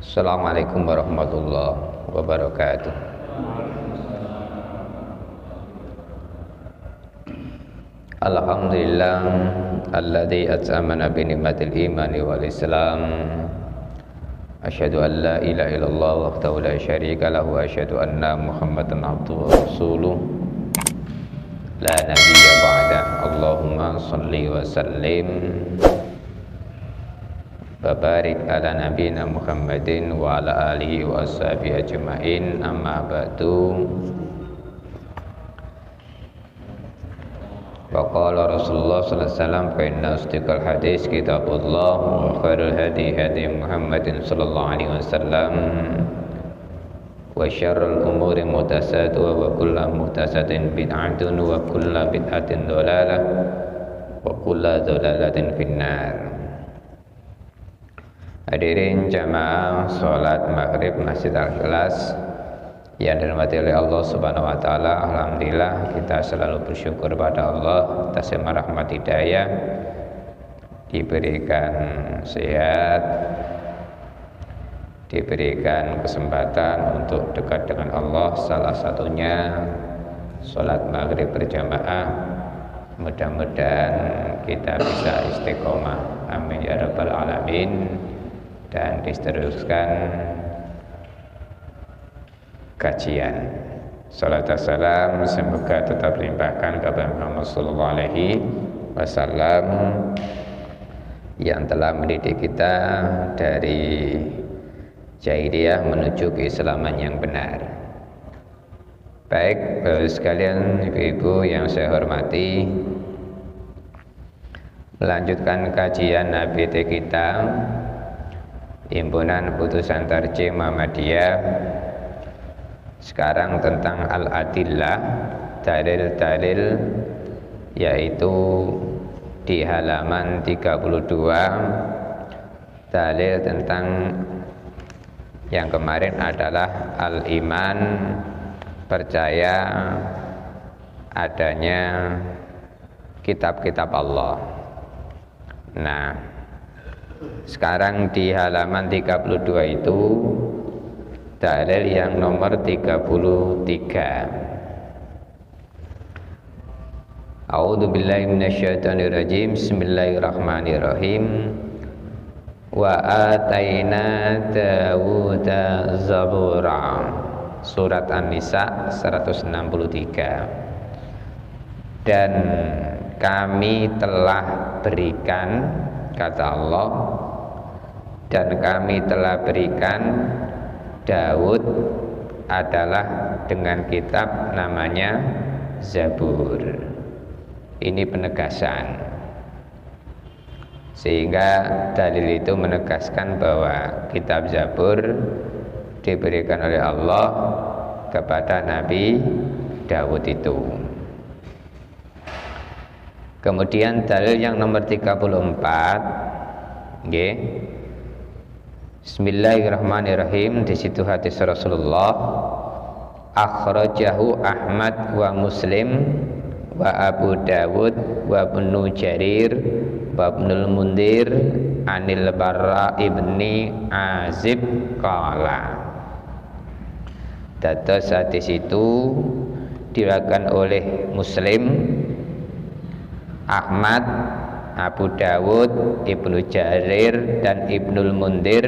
Assalamualaikum warahmatullahi wabarakatuh. Alhamdulillah alladzi at'amana bi ni'matil imani wal islam. Asyhadu an la ilaha illallah wahdahu la syarika lahu wa asyhadu anna Muhammadan abduhu wa rasuluh. La nabiyya ba'da. Allahumma shalli wa sallim barik ala nabiyina Muhammadin wa ala alihi wa ashabihi ajma'in, amma ba'du. Wa qala Rasulullah sallallahu alaihi wasallam fa inna asdiqal hadis kitabullah wa khairul hadi hadi Muhammadin sallallahu alaihi wasallam wa syarrul umuri muhdatsatuha wa kullu muhdatsatin bid'atun wa kullu bid'atin dhalalah wa kullu dhalalatin finnar. Hadirin jamaah salat maghrib Masjid Al-Ikhlas yang dirahmati oleh Allah Subhanahu wa taala. Alhamdulillah kita selalu bersyukur pada Allah atas rahmat hidayah, diberikan sehat, diberikan kesempatan untuk dekat dengan Allah, salah satunya salat maghrib berjamaah. Mudah-mudahan kita bisa istiqomah, amin ya rabbal alamin. Dan diteruskan kajian. Salat dan salam semoga tetap limpahkan kepada Muhammad sallallahu alaihi wasallam yang telah mendidik kita dari jahiliyah menuju keislaman yang benar. Baik, Bapak sekalian, ibu-ibu yang saya hormati, melanjutkan kajian ABT kita, Himpunan Putusan Tarjih Muhammadiyah, sekarang tentang al-adillah, dalil-dalil, yaitu di halaman 32, dalil tentang yang kemarin adalah al-iman, percaya adanya kitab-kitab Allah. Nah, sekarang di halaman 32 itu dalil yang nomor 33. A'udzu billahi minasyaitonir rajim. Bismillahirrahmanirrahim. Wa ataina Dawuda zabura. Surat An-Nisa 163. Dan kami telah berikan, kata Allah, dan kami telah berikan Daud adalah dengan kitab namanya Zabur. Ini penegasan, sehingga dalil itu menegaskan bahwa kitab Zabur diberikan oleh Allah kepada Nabi Daud itu. Kemudian dalil yang nomor 34, nggih. Bismillahirrahmanirrahim. Di situ hadis Rasulullah, akhrajahu Ahmad wa Muslim wa Abu Dawud wa Ibnu Jarir wa Ibnul Mundir anil Barra ibni Azib qala. Dados hadis itu diriwayatkan oleh Muslim, Ahmad, Abu Dawud, Ibnu Jarir, dan Ibnul Mundir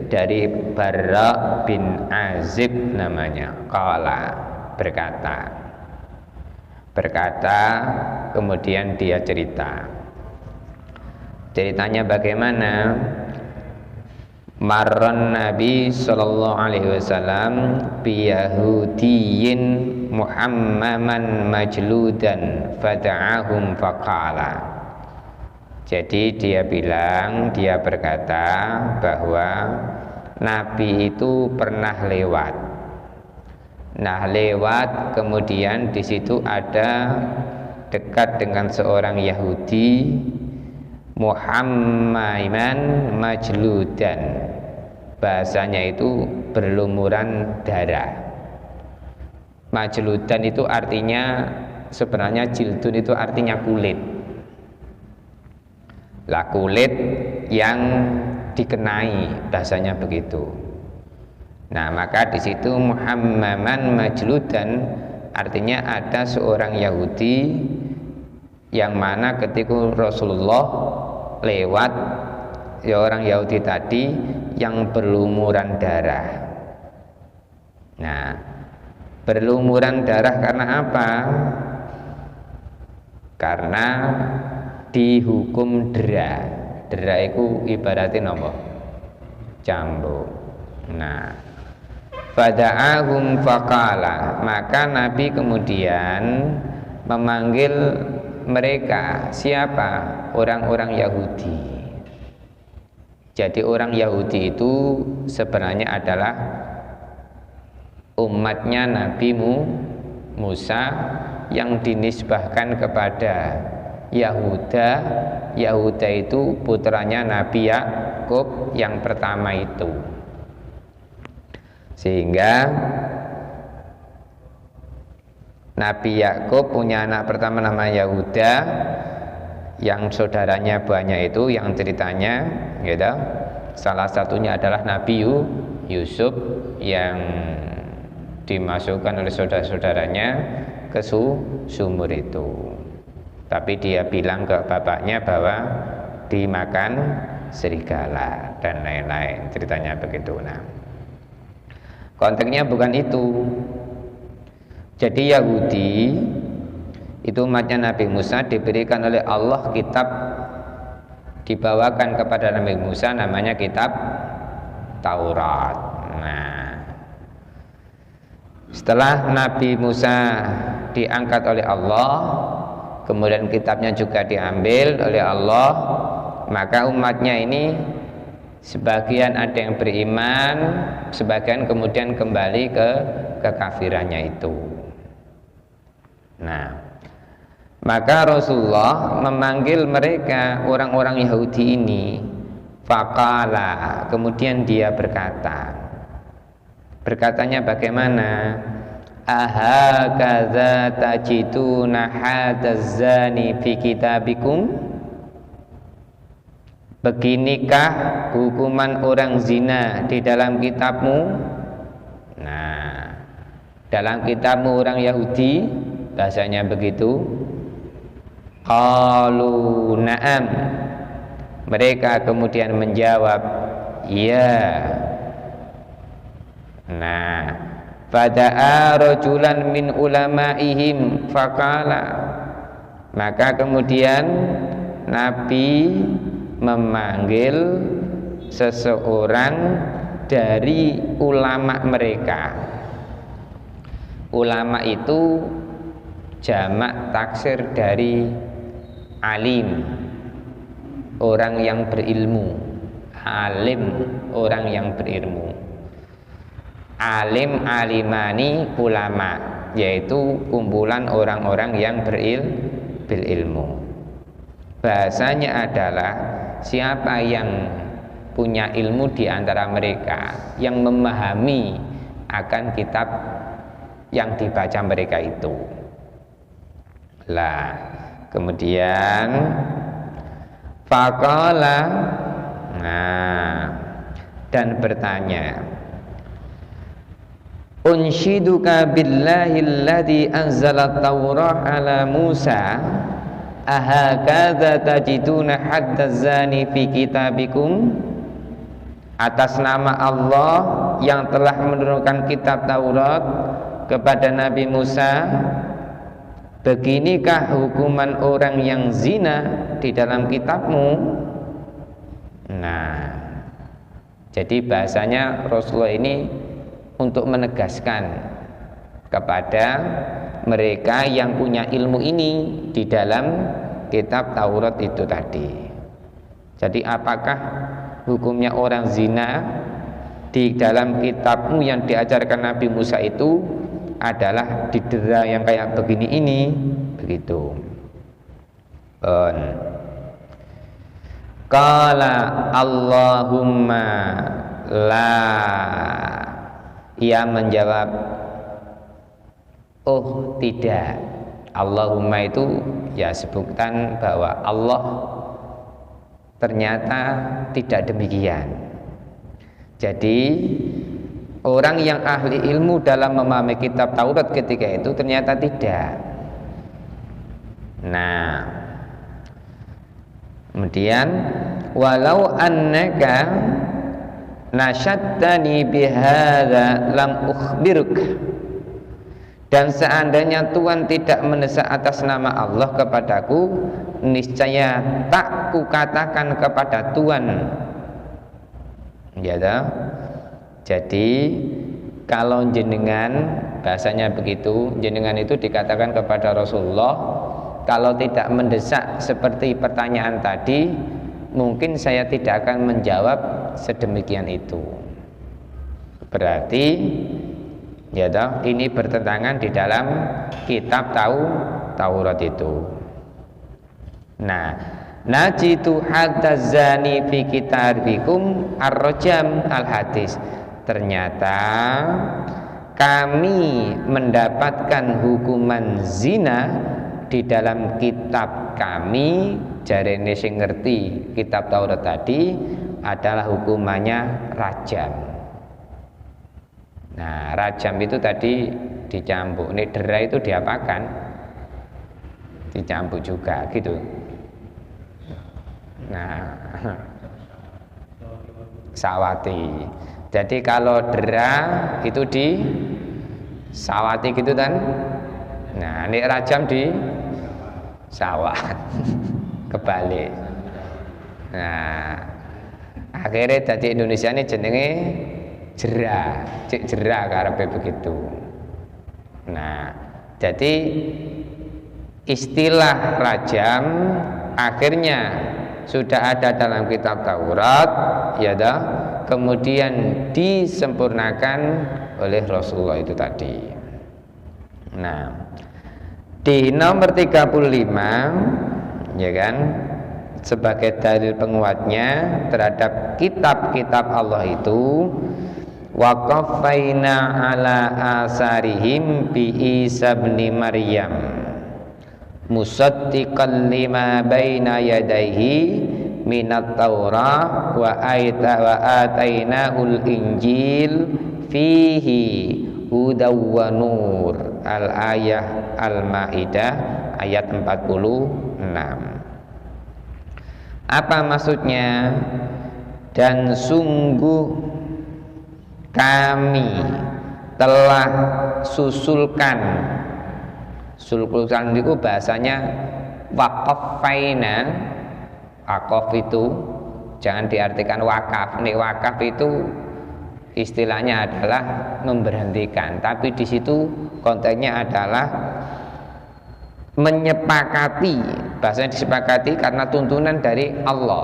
dari Barra bin Azib namanya. Qala, berkata, kemudian dia ceritanya bagaimana? Marron Nabi sallallahu alaihi wasallam bi Yahudiyin muhammaman majludan fada'ahum faqala. Jadi dia berkata bahwa Nabi itu pernah lewat. Nah, lewat kemudian di situ ada dekat dengan seorang Yahudi, muhammaman majludan. Bahasanya itu berlumuran darah. Majludan itu artinya, sebenarnya jildun itu artinya kulit. Lah kulit yang dikenai, bahasanya begitu. Nah, maka di situ muhammaman majludan artinya ada seorang Yahudi yang mana ketika Rasulullah lewat, ya orang Yahudi tadi yang berlumuran darah. Nah, berlumuran darah karena apa? Karena dihukum dera. Dera itu ibaratnya apa? Cambuk. Nah, fada'ahum faqala, maka Nabi kemudian memanggil mereka. Siapa? Orang-orang Yahudi. Jadi orang Yahudi itu sebenarnya adalah umatnya Nabi Musa yang dinisbahkan kepada Yahuda. Yahuda itu putranya Nabi Yakub yang pertama itu. Sehingga Nabi Yakub punya anak pertama namanya Yahuda, yang saudaranya banyak itu, yang ceritanya gitu. Salah satunya adalah Nabi Yusuf yang dimasukkan oleh saudara-saudaranya ke sumur itu. Tapi dia bilang ke bapaknya bahwa dimakan serigala dan lain-lain, ceritanya begitu. Nah, konteksnya bukan itu. Jadi Yahudi itu umatnya Nabi Musa, diberikan oleh Allah kitab, dibawakan kepada Nabi Musa, namanya kitab Taurat. Nah, setelah Nabi Musa diangkat oleh Allah, kemudian kitabnya juga diambil oleh Allah, maka umatnya ini sebagian ada yang beriman, sebagian kemudian kembali ke kekafirannya itu. Nah, maka Rasulullah memanggil mereka, orang-orang Yahudi ini, faqala, kemudian dia berkatanya bagaimana? Ahakadza tajiduna hadaz zani fi kitabikum? Beginikah hukuman orang zina di dalam kitabmu? Nah, dalam kitabmu orang Yahudi, bahasanya begitu. Qalu na'am, mereka kemudian menjawab ya. Nah, fada'a rajulan min ulama'ihim faqala, maka kemudian Nabi memanggil seseorang dari ulama mereka. Ulama itu jamak taksir dari alim, orang yang berilmu. Alim, orang yang berilmu. Alim, alimani, ulama, yaitu kumpulan orang-orang yang berilmu. Bahasanya adalah siapa yang punya ilmu di antara mereka, yang memahami akan kitab yang dibaca mereka itu. Lah, kemudian faqala, nah, dan bertanya, unshiduka billahi alladhi anzala Taurah ala Musa ahakadza tajiduna haddaz zani fi kitabikum? Atas nama Allah yang telah menurunkan kitab Taurat kepada Nabi Musa, beginikah hukuman orang yang zina di dalam kitabmu? Nah, jadi bahasanya Rasulullah ini untuk menegaskan kepada mereka yang punya ilmu ini di dalam kitab Taurat itu tadi. Jadi apakah hukumnya orang zina di dalam kitabmu yang diajarkan Nabi Musa itu adalah didera yang kayak begini ini, begitu. Qala Allahumma la, ia menjawab, oh tidak. Allahumma itu ya sebutan bahwa Allah ternyata tidak demikian. Jadi Orang yang ahli ilmu dalam memahami kitab Taurat ketika itu ternyata tidak. Nah, kemudian walau annaka nasyattani bihadza lam ukhbiruk, dan seandainya Tuhan tidak mendesak atas nama Allah kepadaku, niscaya tak kukatakan kepada Tuhan. Ya dah. Jadi kalau jenengan, bahasanya begitu, jenengan itu dikatakan kepada Rasulullah, kalau tidak mendesak seperti pertanyaan tadi, mungkin saya tidak akan menjawab sedemikian itu. Berarti ya toh, ini bertentangan di dalam kitab Taurat itu. Nah, najitu haddazani fi kitabikum ar-rajam al-hadis. Ternyata kami mendapatkan hukuman zina di dalam kitab kami. Jarene sing ngerti kitab Taurat tadi adalah hukumannya rajam. Nah, rajam itu tadi dicambuk. Ini dera itu diapakan? Dicambuk juga gitu. Nah, sawati. Jadi kalau dera itu di sawati gitu kan. Nah, ini rajam di sawat. Kebalik. Nah, akhirnya dari Indonesia ini jenenge jera, cik jera karepe begitu. Nah, jadi istilah rajam akhirnya sudah ada dalam kitab Taurat, ya dah, kemudian disempurnakan oleh Rasulullah itu tadi. Nah, di nomor 35, ya kan, sebagai dalil penguatnya terhadap kitab-kitab Allah itu, waqafaina ala asarihim bi Isa bin Maryam musaddiqan lima baina yadayhi minat Taurah wa atainahul Injil fihi hudaw wa nur. Al-ayah Al-Maidah ayat 46. Apa maksudnya? Dan sungguh kami telah susulkan itu bahasanya waqafaina. Waqaf itu jangan diartikan wakaf. Nih wakaf itu istilahnya adalah memberhentikan, tapi di situ konteksnya adalah menyepakati. Bahasanya disepakati karena tuntunan dari Allah.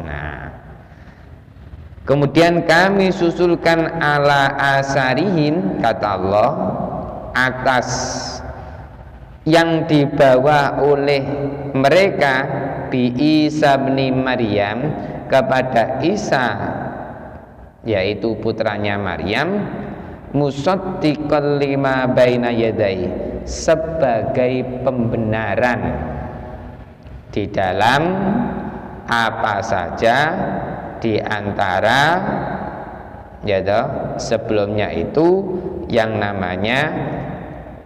Nah, kemudian kami susulkan ala asarihin, kata Allah, atas yang dibawa oleh mereka bi Isa bin Maryam, kepada Isa, yaitu putranya Maryam, musaddiqal lima baina yadai, sebagai pembenaran di dalam apa saja di antara, ya toh, sebelumnya itu yang namanya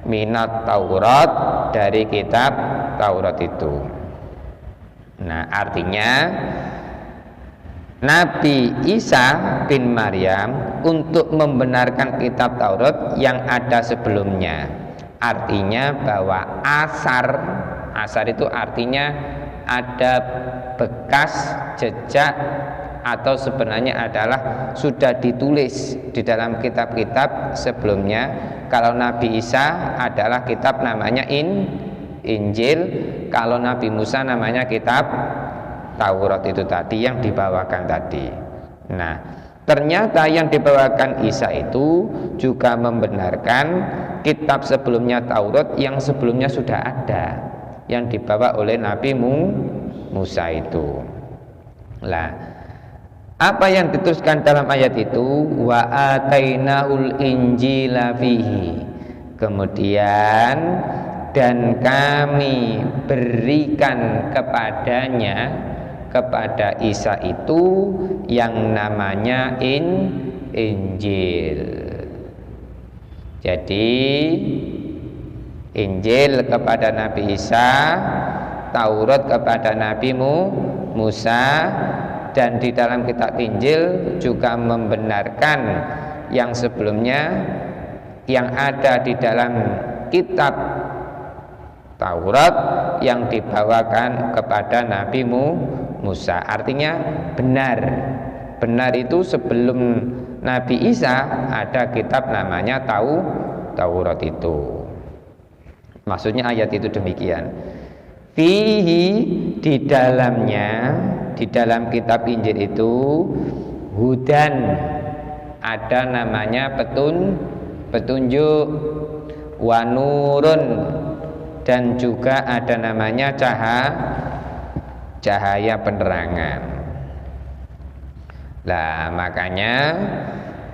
minat Taurat, dari kitab Taurat itu. Nah, artinya Nabi Isa bin Maryam untuk membenarkan kitab Taurat yang ada sebelumnya. Artinya bahwa asar itu artinya ada bekas jejak, atau sebenarnya adalah sudah ditulis di dalam kitab-kitab sebelumnya. Kalau Nabi Isa adalah kitab namanya Injil, kalau Nabi Musa namanya kitab Taurat itu tadi yang dibawakan tadi. Nah, ternyata yang dibawakan Isa itu juga membenarkan kitab sebelumnya Taurat yang sebelumnya sudah ada, yang dibawa oleh Nabi Musa itu. Lah, apa yang dituliskan dalam ayat itu, wa atainahul injila fihi, kemudian dan kami berikan kepadanya, kepada Isa itu yang namanya Injil. Jadi Injil kepada Nabi Isa, Taurat kepada Nabi Musa, dan di dalam kitab Injil juga membenarkan yang sebelumnya yang ada di dalam kitab Taurat yang dibawakan kepada Nabi Musa. Artinya benar. Benar itu sebelum Nabi Isa ada kitab namanya Taurat itu. Maksudnya ayat itu demikian. Fihi, di dalamnya, di dalam kitab Injil itu hudan, ada namanya petunjuk, wanurun, dan juga ada namanya cahaya penerangan. Lah makanya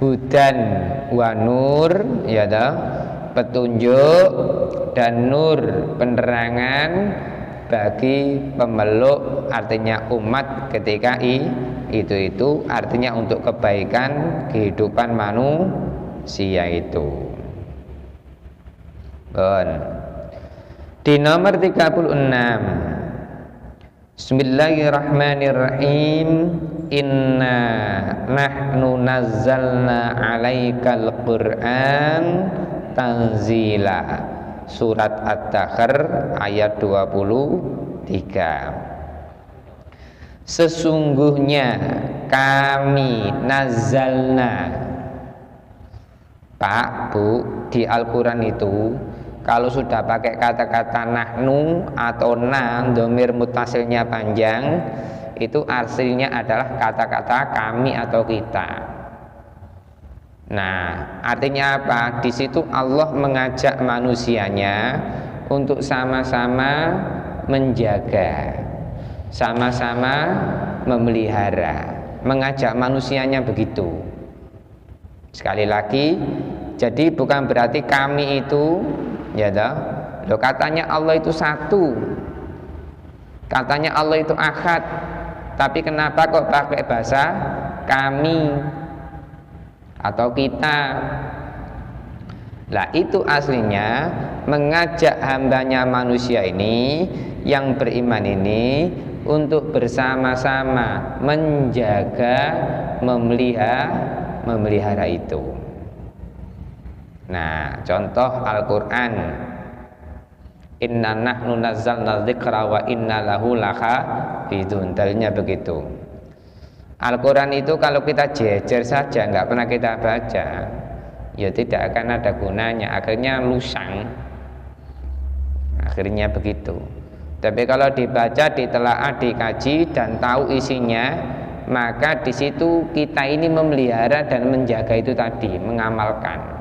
hudan wanur, ya toh, petunjuk dan nur, penerangan bagi pemeluk, artinya umat ketika itu artinya untuk kebaikan kehidupan manusia itu. Bon. Di nomor 36, Bismillahirrahmanirrahim. Inna nahnu nazzalna 'alaikal Qur'an tanzila. Surat At-Takhr ayat 23. Sesungguhnya kami nazzalna. Pak, Bu, di Al-Quran itu kalau sudah pakai kata-kata nahnu atau na, dhamir muttasilnya panjang, itu artinya adalah kata-kata kami atau kita. Nah, artinya apa? Di situ Allah mengajak manusianya untuk sama-sama menjaga, sama-sama memelihara, mengajak manusianya begitu. Sekali lagi, jadi bukan berarti kami itu, ya toh, loh, katanya Allah itu satu, katanya Allah itu ahad, tapi kenapa kok pakai bahasa kami atau kita? Lah itu aslinya mengajak hambanya manusia ini yang beriman ini untuk bersama-sama menjaga, memelihara itu. Nah, contoh Al-Quran, inna nahnu nazzalna dzikra wa inna lahu lahafidun. Dalilnya begitu. Al-Quran itu kalau kita jejer saja, nggak pernah kita baca, ya tidak akan ada gunanya, akhirnya lusang, akhirnya begitu. Tapi kalau dibaca, ditelaah, dikaji dan tahu isinya, maka di situ kita ini memelihara dan menjaga itu tadi, mengamalkan.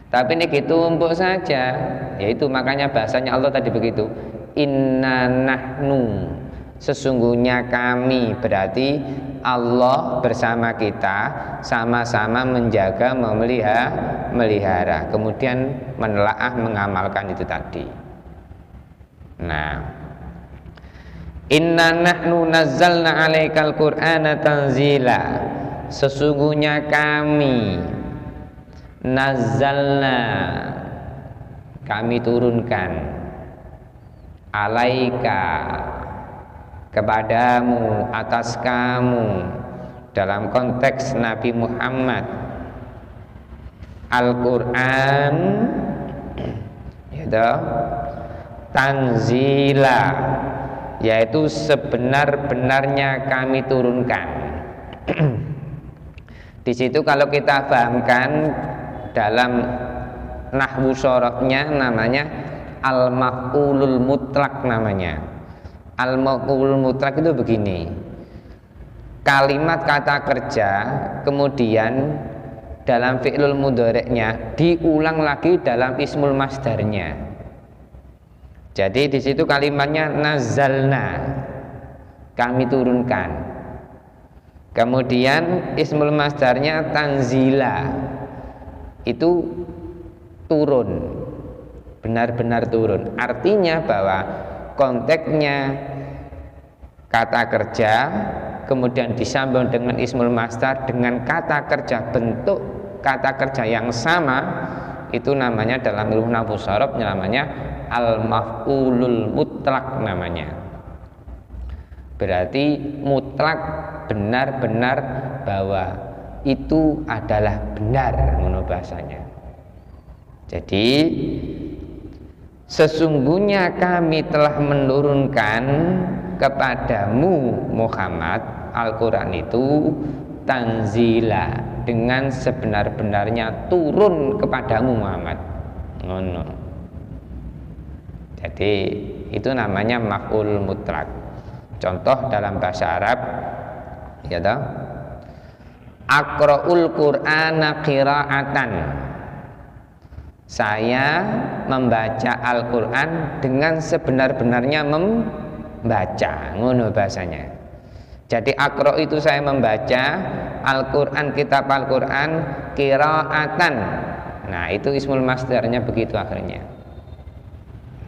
Tapi ini gitu umpuk saja, yaitu makanya bahasanya Allah tadi begitu, inna nahnu, sesungguhnya kami, berarti Allah bersama kita sama-sama menjaga, memelihara, kemudian menelaah, mengamalkan itu tadi. Nah, inna nahnu nazzalna 'alaikal Qur'ana tanzila, sesungguhnya kami nazzalna, kami turunkan, 'alaika, kepadamu, atas kamu, dalam konteks Nabi Muhammad, Al-Quran, yaitu tanzila, yaitu sebenar-benarnya kami turunkan. Di situ kalau kita pahamkan dalam nahwu syorahnya namanya al-maf'ulul mutlak namanya. Al-maf'ulul mutlak itu begini, kalimat kata kerja kemudian dalam fi'lul mudhari'nya diulang lagi dalam ismul masdarnya. Jadi di situ kalimatnya nazzalna, kami turunkan. Kemudian ismul masdarnya tanzila, itu turun, benar-benar turun. Artinya bahwa konteksnya kata kerja kemudian disambung dengan ismul masdar dengan kata kerja, bentuk kata kerja yang sama, itu namanya dalam ilmu nahwu sharaf namanya al-maf'ulul mutlak namanya. Berarti mutlak, benar-benar bahwa itu adalah benar menurut bahasanya. Jadi sesungguhnya kami telah menurunkan kepadamu Muhammad Al-Quran itu tanzila, dengan sebenar-benarnya turun kepadamu Muhammad. Jadi itu namanya maf'ul mutlak. Contoh dalam bahasa Arab, ya toh, aqra'ul qur'ana qira'atan, saya membaca Al-Quran dengan sebenar-benarnya membaca, ngono bahasanya. Jadi aqra' itu saya membaca Al-Quran, kitab Al-Quran qira'atan. Nah itu ismul masdarnya begitu akhirnya.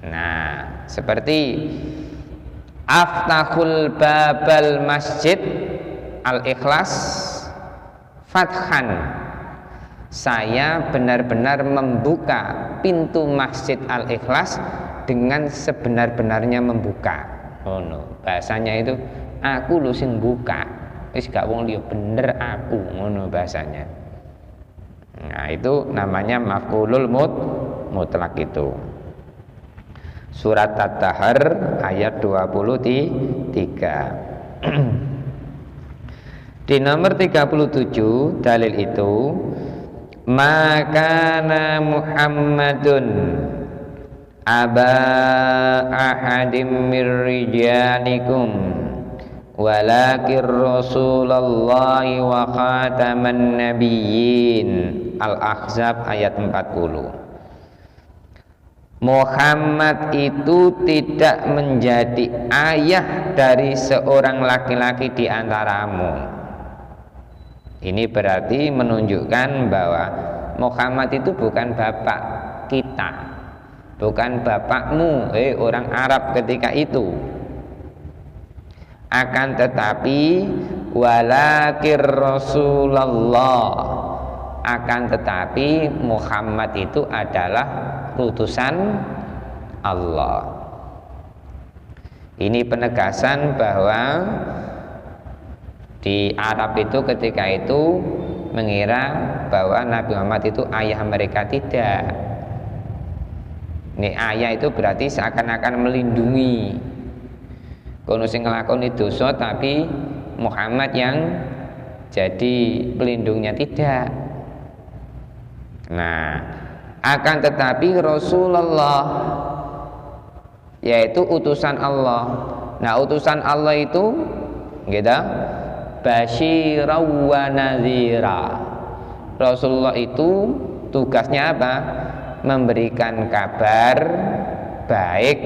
Nah seperti aftahul babal masjid al-ikhlas fathan, saya benar-benar membuka pintu masjid al-ikhlas dengan sebenar-benarnya membuka. Oh no, bahasanya itu aku lu sing buka, wis gak wong liya, bener aku, ngono bahasanya. Nah itu namanya maf'ulul mutlak itu. Surat At-Tahar ayat 23. Di nomor 37 dalil itu, maka Muhammadun aba ahadim mir rijalikum walakin rasulullahi wa khataman nabiyyin. Al-Ahzab ayat 40. Muhammad itu tidak menjadi ayah dari seorang laki-laki di antaramu. Ini berarti menunjukkan bahwa Muhammad itu bukan bapak kita, bukan bapakmu, orang Arab ketika itu. Akan tetapi walakir Rasulullah, akan tetapi Muhammad itu adalah utusan Allah. Ini penegasan bahwa di Arab itu ketika itu mengira bahwa Nabi Muhammad itu ayah mereka. Tidak. Ini ayah itu berarti seakan-akan melindungi. Kono sing nglakoni dosa tapi Muhammad yang jadi pelindungnya, tidak. Nah, akan tetapi Rasulullah yaitu utusan Allah. Nah, utusan Allah itu gitu, basyira wa nadhira. Rasulullah itu tugasnya apa? Memberikan kabar baik,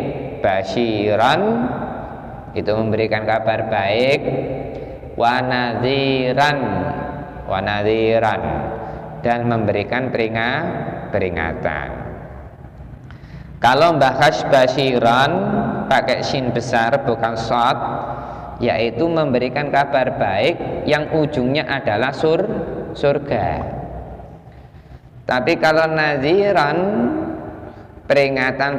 basyiran itu memberikan kabar baik, wa nadhiran, dan memberikan peringatan. Kalau bahas basyiran pakai sin besar bukan shad, yaitu memberikan kabar baik yang ujungnya adalah surga. Tapi kalau nadhiran, peringatan,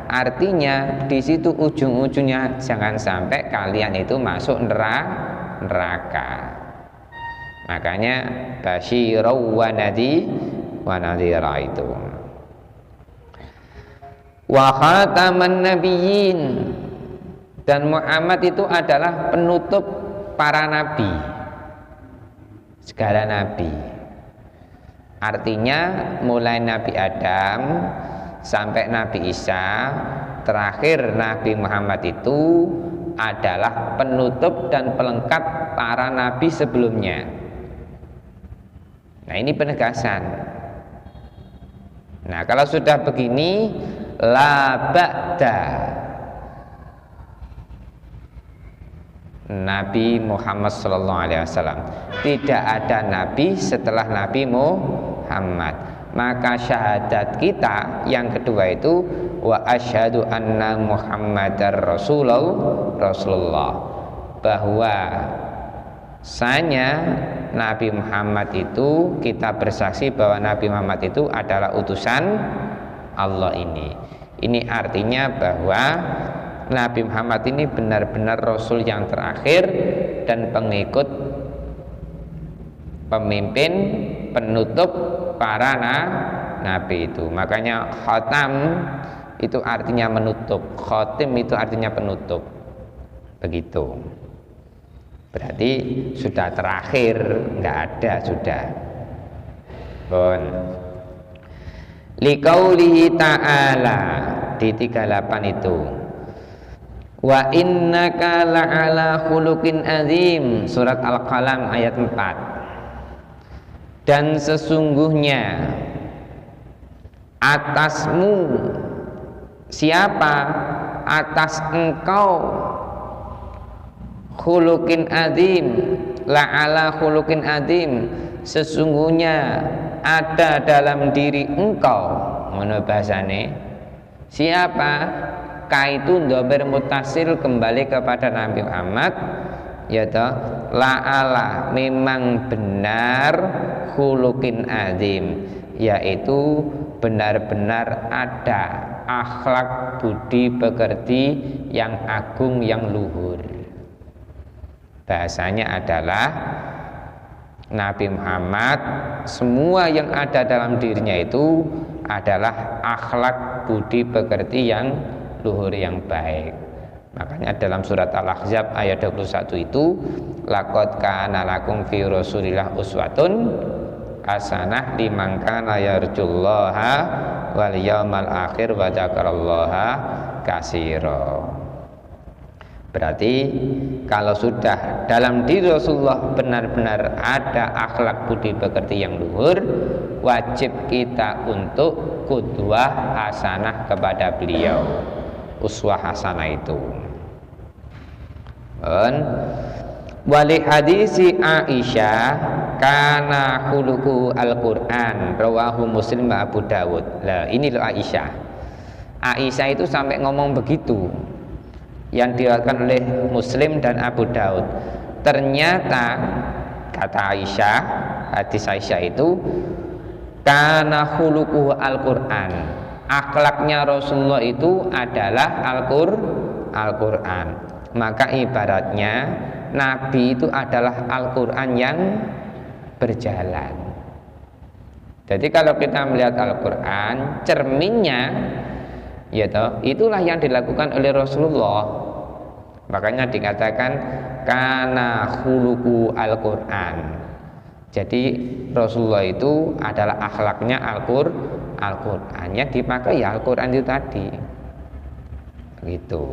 artinya di situ ujung-ujungnya jangan sampai kalian itu masuk neraka. Makanya basyira wa nadhira itu. Wa khataman nabiyyin, dan Muhammad itu adalah penutup para nabi, segala nabi. Artinya mulai Nabi Adam sampai Nabi Isa, terakhir Nabi Muhammad itu adalah penutup dan pelengkap para nabi sebelumnya. Nah, ini penegasan. Nah, kalau sudah begini, la ba'da Nabi Muhammad SAW, tidak ada nabi setelah Nabi Muhammad. Maka syahadat kita yang kedua itu wa asyhadu anna Muhammadar Rasulullah, bahwa sanya Nabi Muhammad itu, kita bersaksi bahwa Nabi Muhammad itu adalah utusan Allah ini. Ini artinya bahwa Nabi Muhammad ini benar-benar Rasul yang terakhir dan pengikut, pemimpin, penutup para nabi itu. Makanya khatam itu artinya menutup, khatim itu artinya penutup. Begitu. Berarti sudah terakhir, nggak ada sudah. Bon. Liqaulihi ta'ala di 38 itu. Wa innaka la'ala khuluqin azim, surat Al-Qalam ayat 4. Dan sesungguhnya atasmu, siapa? Atas engkau, khuluqin azim, la'ala khuluqin azim, sesungguhnya ada dalam diri engkau. Ngono bahasane. Siapa? Kaitu dhamir mutasil kembali kepada Nabi Muhammad, ya toh, la'ala memang benar, khuluqin azim, yaitu benar-benar ada akhlak budi pekerti yang agung, yang luhur. Bahasanya adalah Nabi Muhammad, semua yang ada dalam dirinya itu adalah akhlak budi pekerti yang luhur, yang baik. Makanya dalam surat Al-Ahzab ayat 21 itu, laqad kana lakum fi Rasulillah uswatun hasanah liman kana yarjullaha wal yaumal akhir wa dzakarallaha katsira. Berarti kalau sudah dalam diri Rasulullah benar-benar ada akhlak budi pekerti yang luhur, wajib kita untuk qudwah hasanah kepada beliau. Uswah hasanah itu. Wali hadisi Aisyah kana khuluqu al-Qur'an rawahu Muslim wa Abu Dawud. Lah ini loh Aisyah. Aisyah itu sampai ngomong begitu, yang diriwayatkan oleh Muslim dan Abu Daud. Ternyata kata Aisyah, hadis Aisyah itu, kana khuluquhu al-Qur'an, akhlaknya Rasulullah itu adalah Al-Qur'an. Maka ibaratnya Nabi itu adalah Al-Qur'an yang berjalan. Jadi kalau kita melihat Al-Qur'an, cerminnya, ya toh, itulah yang dilakukan oleh Rasulullah. Makanya dikatakan kana khuluqu al-Qur'an. Jadi Rasulullah itu adalah akhlaknya Al-Qur'an, yang dipakai ya Al-Qur'an itu tadi. Begitu.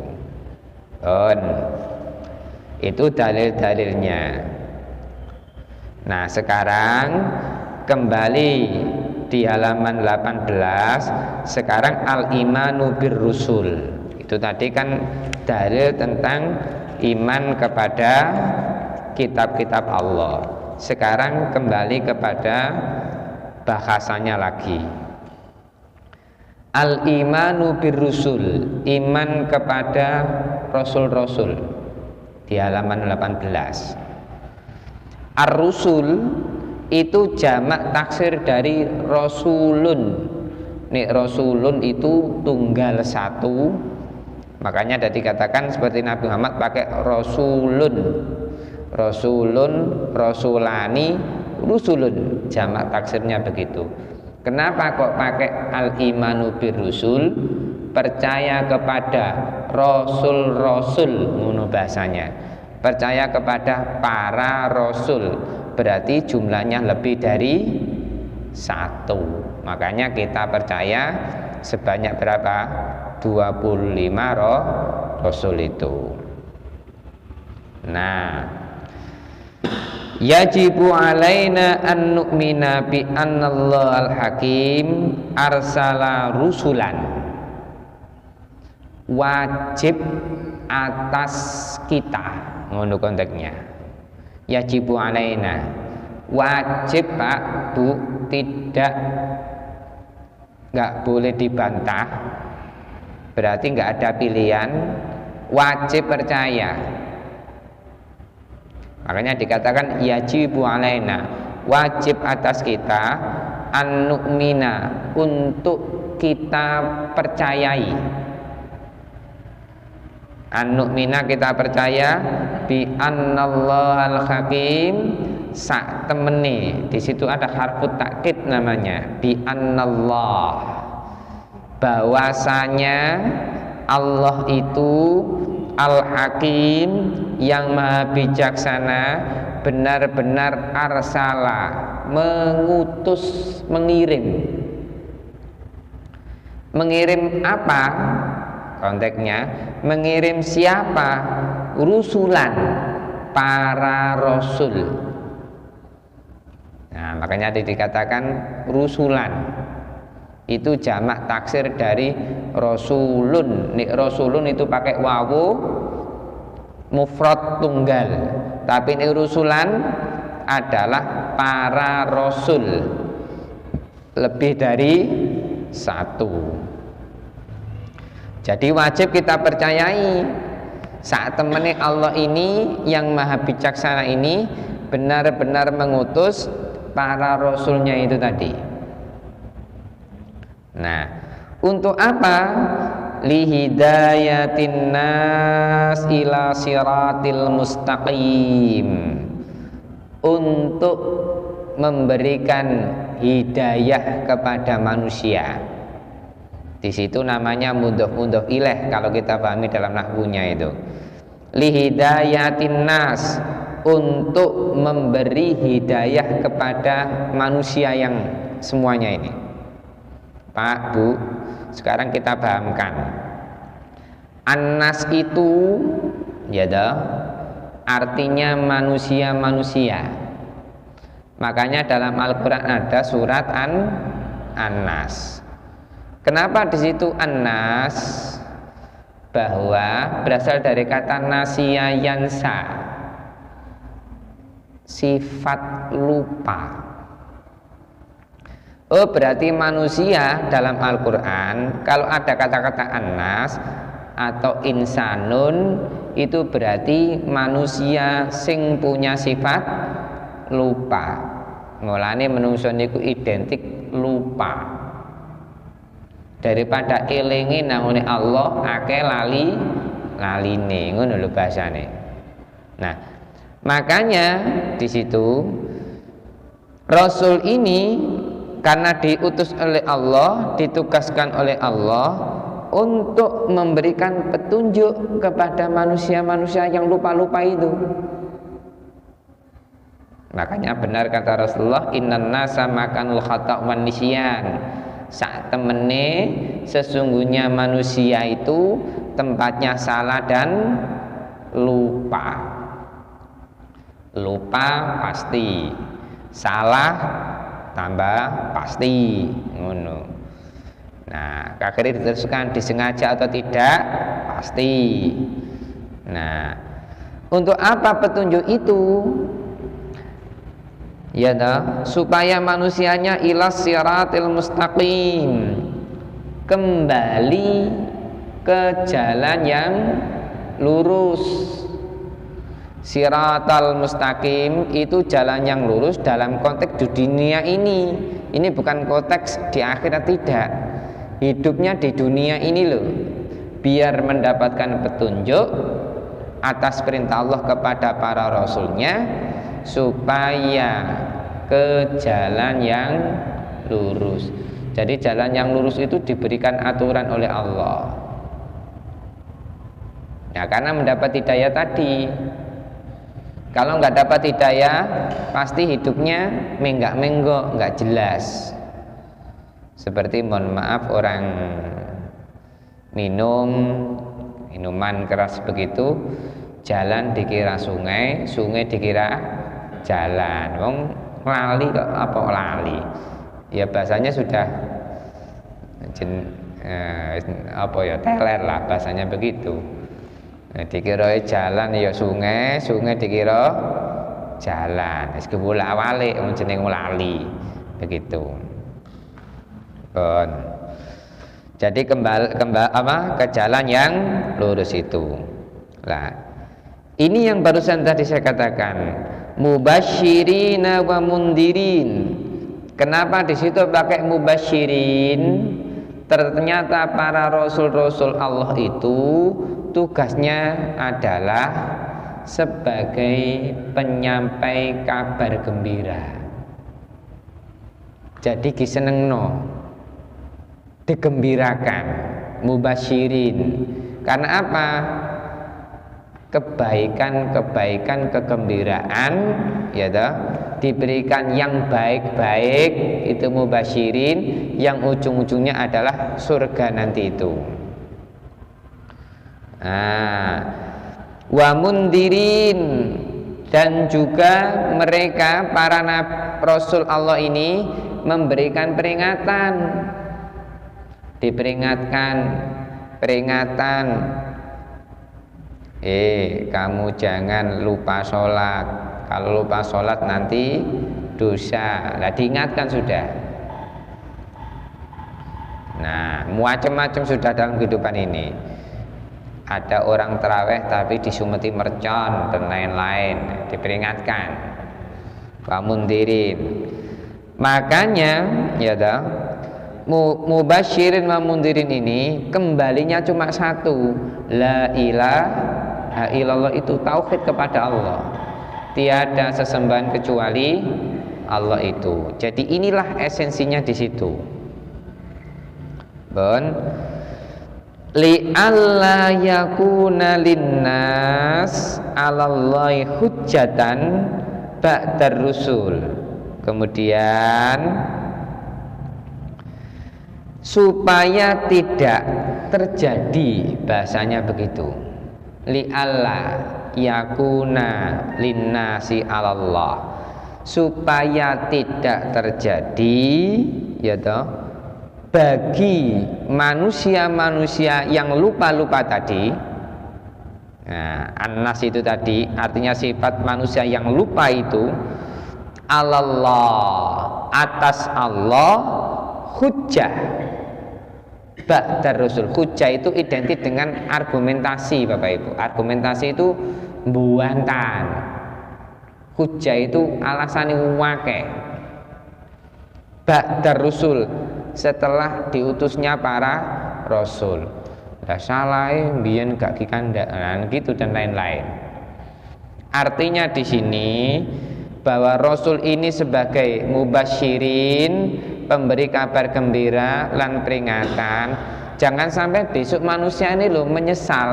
Itu dalil-dalilnya. Nah, sekarang kembali di halaman 18. Sekarang al-imanu bir rusul. Itu tadi kan dalil tentang iman kepada kitab-kitab Allah. Sekarang kembali kepada bahasanya lagi. Al-imanu bir rusul, iman kepada rasul-rasul, di halaman 18. Ar-rusul itu jamak taksir dari rasulun. Nih rasulun itu tunggal satu, makanya ada dikatakan seperti Nabi Muhammad pakai rasulun, rasulani, rusulun, jamak taksirnya begitu. Kenapa kok pakai al-imanu bir rusul? Percaya kepada rasul-rasul, ngono bahasanya. Percaya kepada para rasul, berarti jumlahnya lebih dari satu. Makanya kita percaya sebanyak berapa? 25 rasul itu. Nah, yajibu alaina an nu'mina bi annallahal hakim arsala rusulan. Wajib atas kita, ngono konteksnya. Yajibu alaina, wajib Pak Bu, nggak boleh dibantah, berarti nggak ada pilihan, wajib percaya Makanya dikatakan yajibu alaina, wajib atas kita, an nu'mina, untuk kita percayai, an nu'mina, kita percaya, bi annallahal hakim, sak temene. Di situ ada harfu takkid namanya, bi annallah, bahwasanya Allah itu Al-Hakim, yang maha bijaksana, benar-benar arsala, mengutus, mengirim. Mengirim apa? Konteksnya mengirim siapa? Rusulan, para rasul. Nah, makanya dikatakan rusulan. Itu jamak taksir dari rasulun. Rasulun itu pakai wawu, mufrad tunggal. Tapi ini rusulan adalah para rasul, lebih dari satu. Jadi wajib kita percayai saat temani Allah ini yang maha bijaksana ini benar-benar mengutus para rasulnya itu tadi. Nah, untuk apa? Lihidayatin nas ila siratil mustaqim, untuk memberikan hidayah kepada manusia. Di situ namanya mudhof ilaih kalau kita pahami dalam nahwunya itu. Lihidayatin nas, untuk memberi hidayah kepada manusia yang semuanya ini. Pak, Bu, sekarang kita pahamkan. An-nas itu ya dah, artinya manusia-manusia. Makanya dalam Al-Qur'an ada surat An-Nas. Kenapa di situ An-Nas? Bahwa berasal dari kata nasiya yansa, sifat lupa. Oh, berarti manusia dalam Al-Quran kalau ada kata-kata An-Nas atau insanun, itu berarti manusia sing punya sifat lupa. Mulane menungso niku identik lupa. Daripada elingi namune Allah akeh laline, ngono lho bahasane. Nah, makanya di situ Rasul ini karena diutus oleh Allah, ditugaskan oleh Allah untuk memberikan petunjuk kepada manusia-manusia yang lupa-lupa itu. Makanya benar kata Rasulullah, innan nasa makanul khata' wan nisyan. Saat temene sesungguhnya manusia itu tempatnya salah dan lupa. Lupa pasti, salah tambah pasti, ngono. Nah, akhirnya diteruskan disengaja atau tidak pasti. Nah, untuk apa petunjuk itu? Ya dah, supaya manusianya ilas siratil mustaqim, kembali ke jalan yang lurus. Siratal mustaqim itu jalan yang lurus dalam konteks di dunia ini. Ini bukan konteks di akhirat, tidak. Hidupnya di dunia ini loh. Biar mendapatkan petunjuk atas perintah Allah kepada para rasulnya, supaya ke jalan yang lurus. Jadi jalan yang lurus itu diberikan aturan oleh Allah. Ya, karena mendapat hidayah tadi. Kalau nggak dapat hidayah, pasti hidupnya menggak-menggok, nggak jelas. Seperti mohon maaf orang minum minuman keras begitu, jalan dikira sungai, sungai dikira jalan. Wong lali kok apa lali? Ya bahasanya sudah apa ya, teler lah bahasanya begitu. Dikira jalan ya sungai, sungai dikira jalan. Wis kebulak-balik jeneng lali begitu. Bon. Jadi kembali ke jalan yang lurus itu. Lah, Ini yang barusan tadi saya katakan, mubasyirina wa mundirin. Kenapa di situ pakai mubasyirin? Ternyata para rasul-rasul Allah itu tugasnya adalah sebagai penyampai kabar gembira. Jadi disenengno, digembirakan, mubasyirin. Karena apa? Kebaikan-kebaikan, kegembiraan, ya toh, diberikan yang baik-baik, itu mubasyirin, yang ujung-ujungnya adalah surga nanti itu. Wa mundirin, dan juga mereka para rasul Allah ini memberikan peringatan, diperingatkan, peringatan, kamu jangan lupa sholat. Kalau lupa sholat nanti dosa. Lah diingatkan sudah. Nah, macam-macam sudah dalam kehidupan ini. Ada orang terawih tapi disumeti mercon dan lain-lain, diperingatkan. Wamundirin. Makanya ya dah, mubasyirin wa mundirin ini kembalinya cuma satu, la ilaha illallah, itu tauhid kepada Allah. Tiada sesembahan kecuali Allah itu. Jadi inilah esensinya di situ. Li alla yakuna linnas 'alallahi hujjatan ba'dar rusul. Kemudian supaya tidak terjadi, bahasanya begitu, li alla yakuna linnasi 'alallah, supaya tidak terjadi ya toh bagi manusia-manusia yang lupa-lupa tadi. Nah, annas itu tadi artinya sifat manusia yang lupa itu, alallah, atas Allah, hujjah ba'dar rusul. Hujjah itu identik dengan argumentasi, Bapak Ibu. Argumentasi itu buantan. Hujjah itu alasan yang wake. Ba'dar rusul, setelah diutusnya para rasul. Lah salah mbiyen gak kikandakan gitu dan lain-lain. Artinya di sini bahwa rasul ini sebagai mubasyirin, pemberi kabar gembira lan peringatan. Jangan sampai besok manusia ini loh menyesal,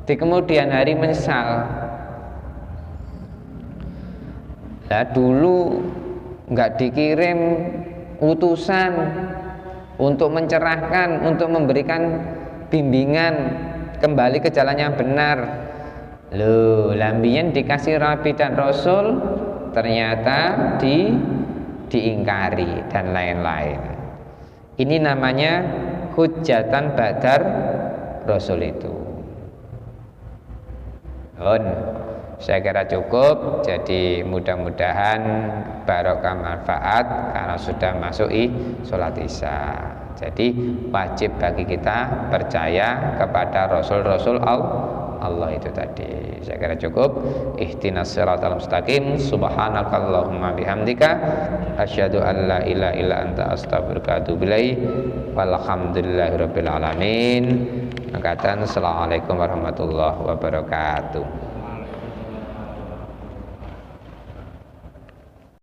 di kemudian hari menyesal. Lah dulu nggak dikirim utusan untuk mencerahkan, untuk memberikan bimbingan kembali ke jalan yang benar. Loh, lambian dikasih Nabi dan Rasul ternyata diingkari dan lain-lain. Ini namanya hujjatan ba'dar Rasul itu. Saya kira cukup. Jadi mudah-mudahan barokah manfaat karena sudah masuk sholat isya. Jadi wajib bagi kita percaya kepada Rasul-Rasul Allah itu tadi. Saya kira cukup. Ihdinas siratal mustaqim. Subhanakallahumma bihamdika asyhadu an la ilaha illa anta astaghfiruka wa atubu ilaik. Walhamdulillahirabbil alamin. Angkatan assalamualaikum warahmatullahi wabarakatuh.